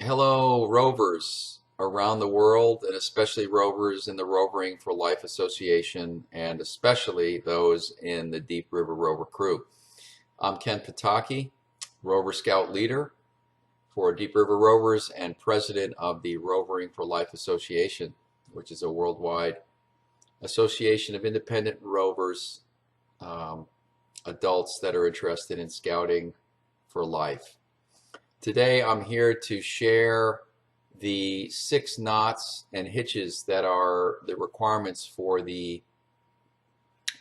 Hello, rovers around the world, and especially rovers in the Rovering for Life Association, and especially those in the Deep River Rover crew. I'm Ken Pataki, Rover Scout leader for Deep River Rovers and president of the Rovering for Life Association, which is a worldwide association of independent rovers, um, adults that are interested in scouting for life. Today I'm here to share the 6 knots and hitches that are the requirements for the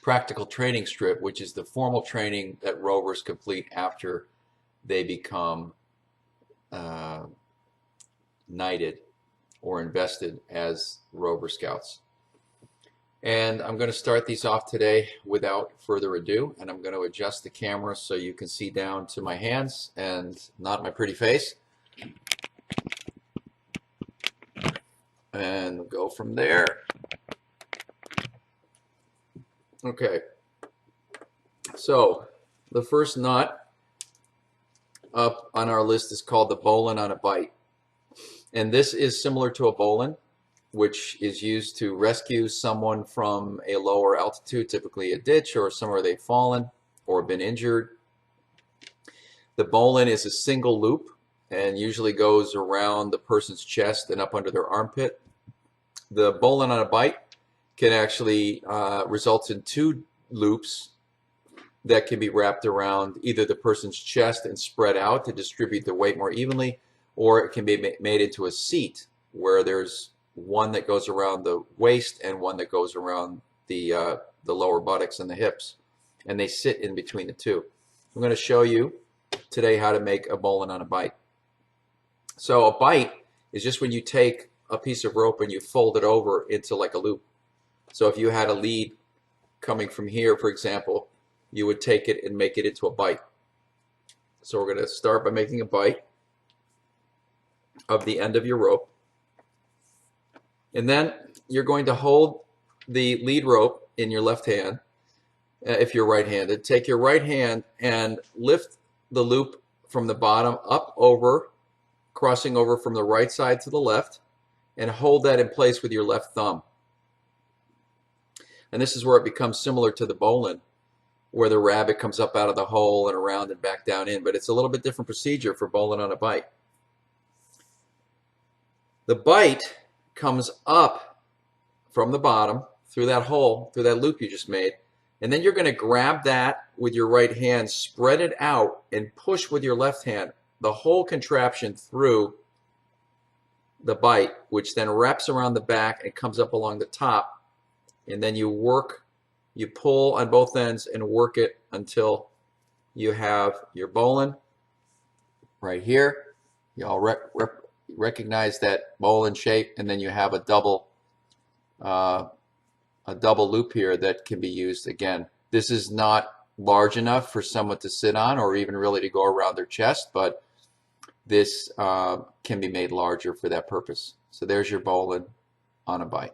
practical training strip, which is the formal training that rovers complete after they become uh, knighted or invested as Rover Scouts. And I'm going to start these off today without further ado, and I'm going to adjust the camera so you can see down to my hands and not my pretty face. And go from there. Okay, so the first knot up on our list is called the Bowline on a Bight. And this is similar to a bowline, which is used to rescue someone from a lower altitude, typically a ditch or somewhere they've fallen or been injured. The bowline is a single loop and usually goes around the person's chest and up under their armpit. The bowline on a Bight can actually result in 2 loops that can be wrapped around either the person's chest and spread out to distribute the weight more evenly, or it can be made into a seat where there's one that goes around the waist and one that goes around the lower buttocks and the hips, and they sit in between the two. I'm going to show you today how to make a bowline on a Bight. So a Bight is just when you take a piece of rope and you fold it over into like a loop. So if you had a lead coming from here, for example, you would take it and make it into a Bight. So we're going to start by making a Bight of the end of your rope. And then you're going to hold the lead rope in your left hand, if you're right-handed. Take your right hand and lift the loop from the bottom up over, crossing over from the right side to the left, and hold that in place with your left thumb. And this is where it becomes similar to the bowline, where the rabbit comes up out of the hole and around and back down in, but it's a little bit different procedure for bowline on a Bight. The Bight comes up from the bottom through that hole, through that loop you just made, and then you're going to grab that with your right hand, spread it out, and push with your left hand the whole contraption through the Bight, which then wraps around the back and comes up along the top. And then you pull on both ends and work it until you have your bowline right here. You all recognize that bowline shape, and then you have a double loop here that can be used again. This is not large enough for someone to sit on or even really to go around their chest, but this can be made larger for that purpose. So there's your bowline on a Bight.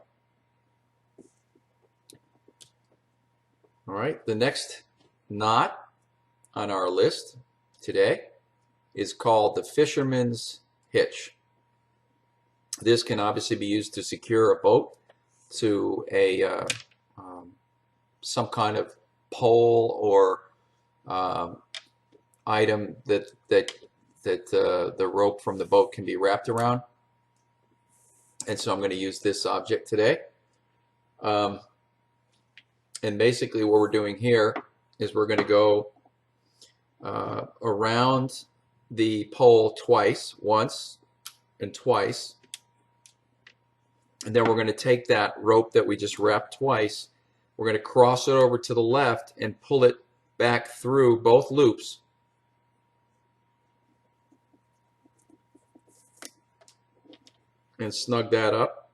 All right, the next knot on our list today is called the Fisherman's Hitch. This can obviously be used to secure a boat to a some kind of pole or item that the rope from the boat can be wrapped around. And so I'm going to use this object today. And basically what we're doing here is we're going to go around the pole twice, once and twice. And then we're going to take that rope that we just wrapped twice, we're going to cross it over to the left and pull it back through both loops. And snug that up.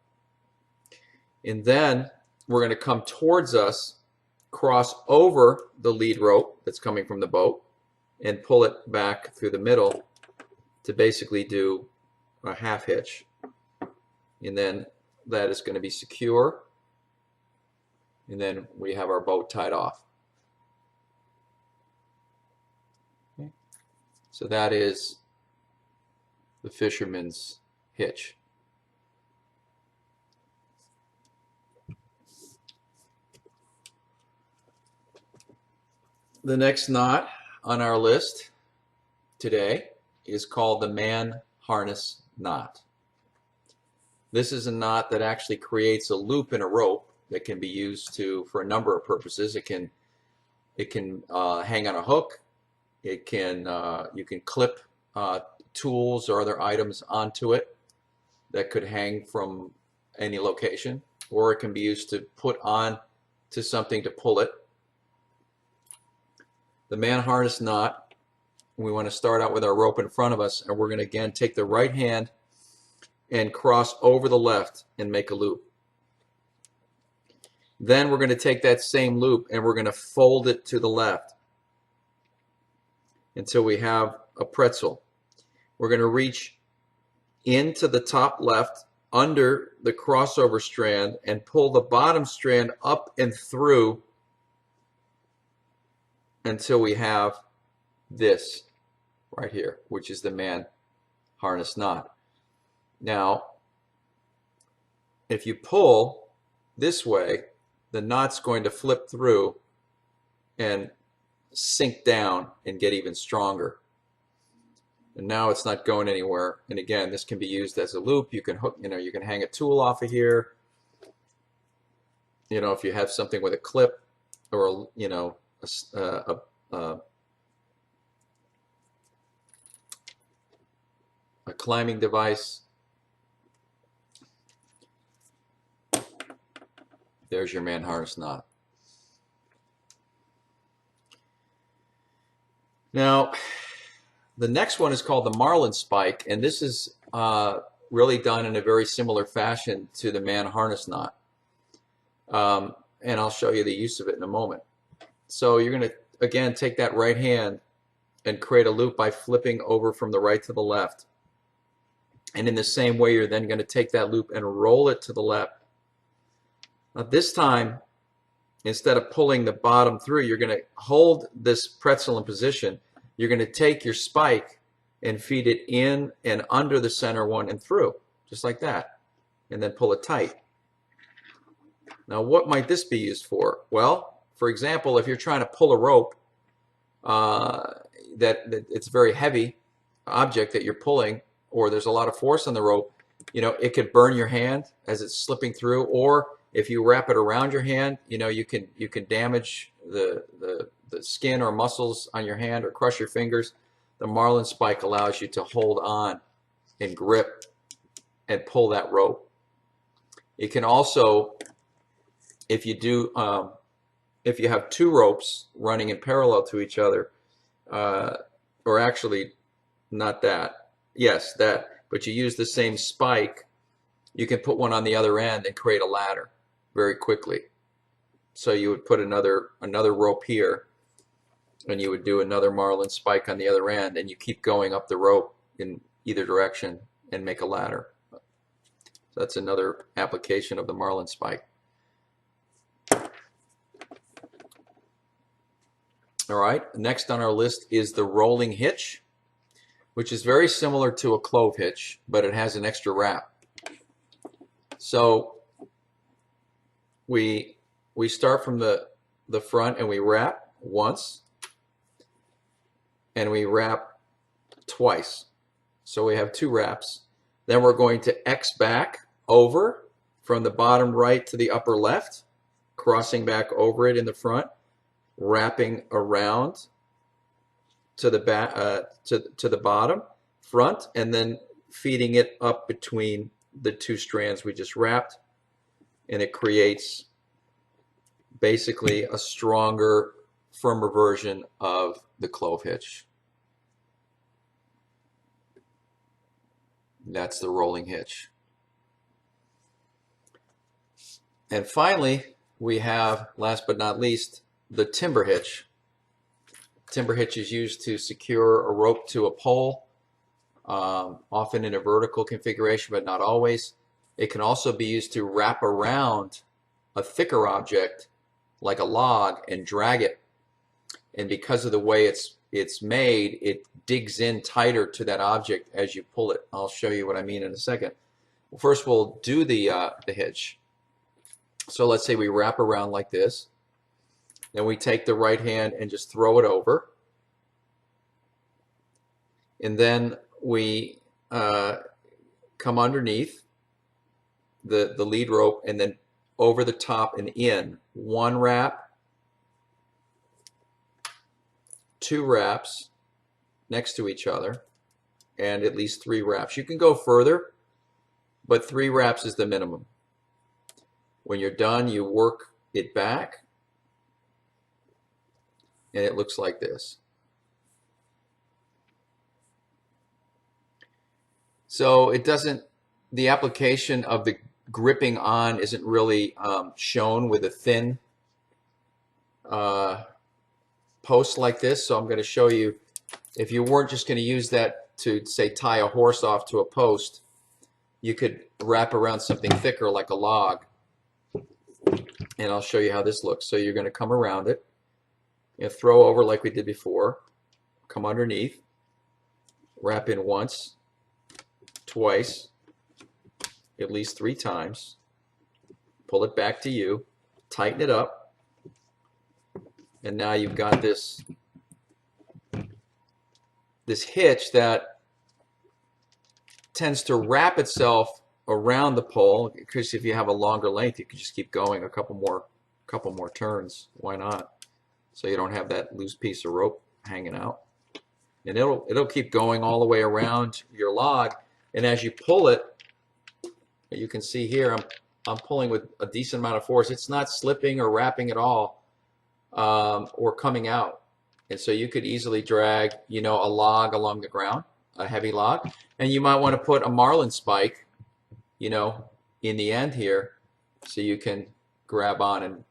And then we're going to come towards us, cross over the lead rope that's coming from the boat, and pull it back through the middle to basically do a half hitch. And then that is going to be secure. And then we have our boat tied off. Okay. So that is the Fisherman's hitch. The next knot on our list today is called the man harness knot. This is a knot that actually creates a loop in a rope that can be used for a number of purposes. It can hang on a hook. It can you can clip tools or other items onto it that could hang from any location, or it can be used to put on to something to pull it. The man harness knot, we want to start out with our rope in front of us, and we're going to again take the right hand and cross over the left and make a loop. Then we're going to take that same loop and we're going to fold it to the left until we have a pretzel. We're going to reach into the top left under the crossover strand and pull the bottom strand up and through until we have this right here, which is the man harness knot. Now, if you pull this way, the knot's going to flip through and sink down and get even stronger. And now it's not going anywhere. And again, this can be used as a loop. You can hook, you can hang a tool off of here. If you have something with a clip or a climbing device. There's your man harness knot. Now, the next one is called the Marlinspike, and this is really done in a very similar fashion to the man harness knot. And I'll show you the use of it in a moment. So you're going to, again, take that right hand and create a loop by flipping over from the right to the left. And in the same way, you're then going to take that loop and roll it to the left. Now this time, instead of pulling the bottom through, you're going to hold this pretzel in position. You're going to take your spike and feed it in and under the center one and through, just like that, and then pull it tight. Now what might this be used for? Well, for example, if you're trying to pull a rope that it's a very heavy object that you're pulling, or there's a lot of force on the rope, it could burn your hand as it's slipping through, or if you wrap it around your hand, you can damage the skin or muscles on your hand or crush your fingers. The Marlinspike allows you to hold on and grip and pull that rope. It can also, if you have two ropes running in parallel to each other, or actually not that, yes, that, but you use the same spike, you can put one on the other end and create a ladder very quickly. So you would put another rope here, and you would do another Marlinspike on the other end, and you keep going up the rope in either direction and make a ladder. So that's another application of the Marlinspike. All right, next on our list is the Rolling Hitch, which is very similar to a clove hitch, but it has an extra wrap. So we start from the front and we wrap once and we wrap twice. So we have two wraps. Then we're going to X back over from the bottom right to the upper left, crossing back over it in the front, wrapping around to the back to the bottom front, and then feeding it up between the two strands we just wrapped, and it creates basically a stronger, firmer version of the clove hitch. That's the rolling hitch. And finally, we have, last but not least, the timber hitch. Timber hitch is used to secure a rope to a pole, often in a vertical configuration, but not always. It can also be used to wrap around a thicker object like a log and drag it. And because of the way it's it's made, it digs in tighter to that object as you pull it. I'll show you what I mean in a second. First, we'll do the hitch. So let's say we wrap around like this. Then we take the right hand and just throw it over. And then we come underneath the lead rope and then over the top and in. One wrap, two wraps next to each other, and at least three wraps. You can go further, but three wraps is the minimum. When you're done, you work it back, and it looks like this. So it doesn't, the application of the gripping on isn't really shown with a thin post like this. So I'm going to show you, if you weren't just going to use that to, say, tie a horse off to a post, you could wrap around something thicker like a log. And I'll show you how this looks. So you're going to come around it, you know, throw over like we did before, come underneath, wrap in once, twice, at least three times, pull it back to you, tighten it up, and now you've got this hitch that tends to wrap itself around the pole, because if you have a longer length, you can just keep going a couple more turns. Why not? So you don't have that loose piece of rope hanging out, and it'll keep going all the way around your log. And as you pull it, you can see here I'm pulling with a decent amount of force. It's not slipping or wrapping at all, or coming out. And so you could easily drag, you know, a log along the ground, a heavy log, and you might want to put a Marlinspike, you know, in the end here, so you can grab on and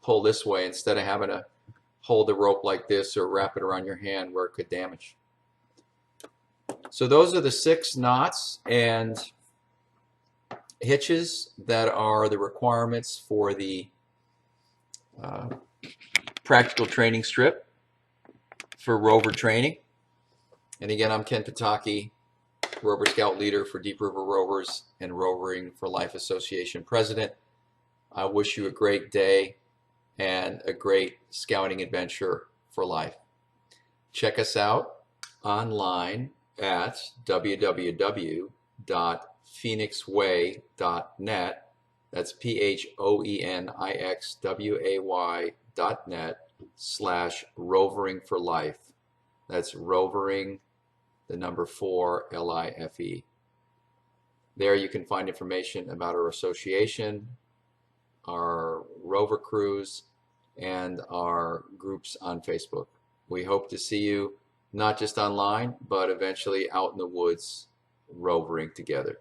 pull this way instead of having to hold the rope like this or wrap it around your hand where it could damage. So those are the 6 knots and hitches that are the requirements for the practical training strip for Rover training. And again, I'm Ken Pataki, Rover Scout Leader for Deep River Rovers and Rovering for Life Association President. I wish you a great day and a great scouting adventure for life. Check us out online at www.phoenixway.net. That's PHOENIXWAY.net/rovering for life. That's rovering, the number 4, LIFE. There you can find information about our association, our Rover crews, and our groups on Facebook. We hope to see you not just online, but eventually out in the woods rovering together.